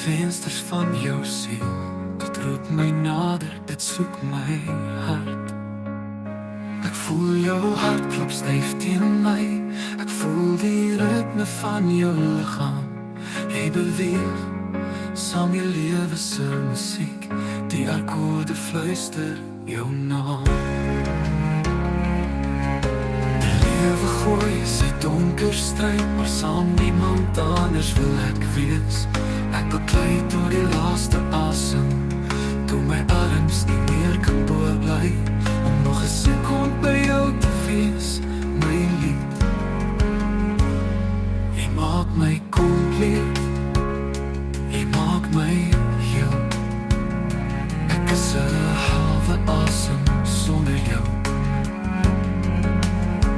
vensters van jou siel. Dit roep my nader, dit soek my hart. Ek voel jou hartklop styf teen my. Ek voel die ritme van jou liggaam. Jy beweeg saam die lewe se musiek. Die akkoorde fluister jou naam. Die lewe gooi sy donker stryd, maar saam niemand anders wil ek wees. Ek beklei door die laaste asem, toe my arms nie meer kan bly, om nog 'n sekond by jou te wees, my lief. Jy maak my kompleet, jy maak my heel. Ek is 'n halwe asem sonder jou.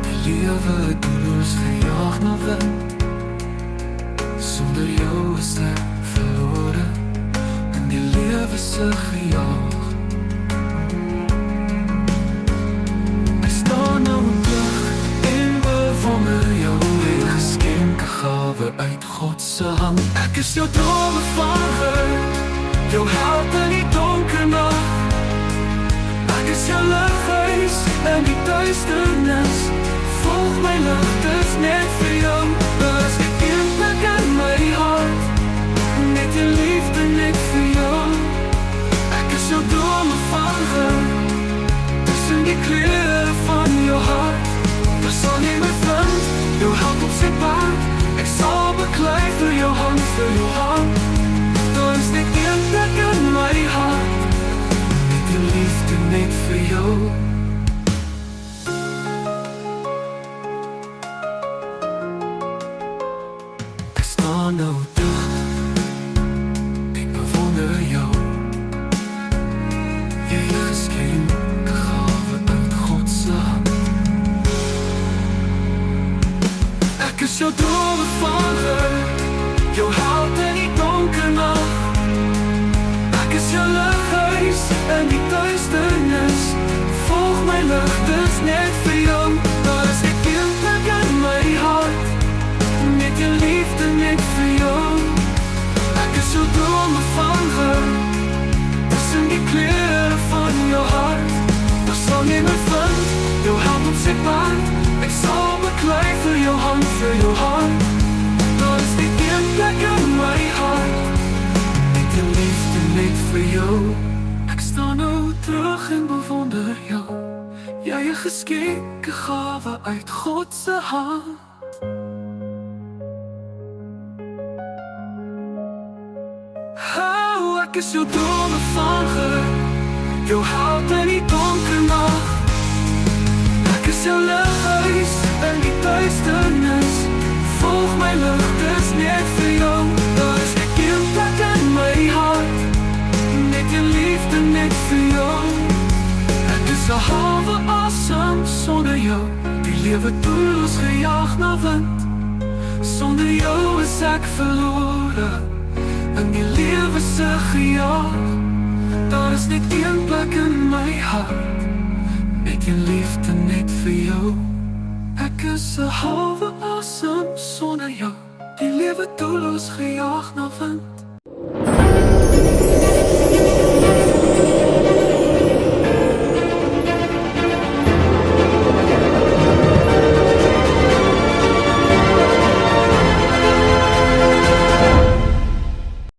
Die lewe doelloos gejaag na wind, sonder jou is ek verlore in die lewe se gejaag. Ek staan nou terug en bewonder jou, die geskenke gawe uit God se hand. Ek is jou drome vanger, jou held in die donker nag. Ek is jou lighuis in die duisternis. Volg my lig, dis net vir jou. Daar is nie een plek in my hart, net die liefde net vir jou. Ek is jou drome vanger, tussen die klere van jou hart. Daar sal jy my vind, jou hand op sy paard. Ek sal beklei vir jou hand, vir jou hand. Daar is net een plek in my hart, net die liefde net vir jou. Ek staan nou terug, ek bewonder jou. Jy geskenke gawe uit God se hand. Ek is jou drome vanger, jou held in die donker nag. Ek is jou lighuis in die duisternis. Volg my lig, dis net vir jou. Daar is net een plek in my hart, net die liefde net vir jou. Ek is jou drome vanger, tussen die klere van jou hart. Daar sal jy my vind, jou hand op sy paard. Ek sal beklei vir jou hand, vir jou hand. Daar is nie een plek in my hart, net die liefde net vir jou. Ek staan nou terug en bewonder jou. Jy 'n geskenke gawe uit God se hand. Oh, ek is jou drome vanger, jou held in die donker nag. Ek is jou lighuis in die duisternis. Volg my lig, dis net vir jou. Daar is net een plek in my hart, net die liefde net vir jou. Ek is 'n halwe asem sonder jou. Die lewe doelloos gejaag na wind. Sonder jou is ek verlore in die lewe se gejaag. Daar is net een plek in my hart, net die liefde net vir jou. Ek is 'n halwe asem sonder jou. Die lewe doelloos gejaag na wind.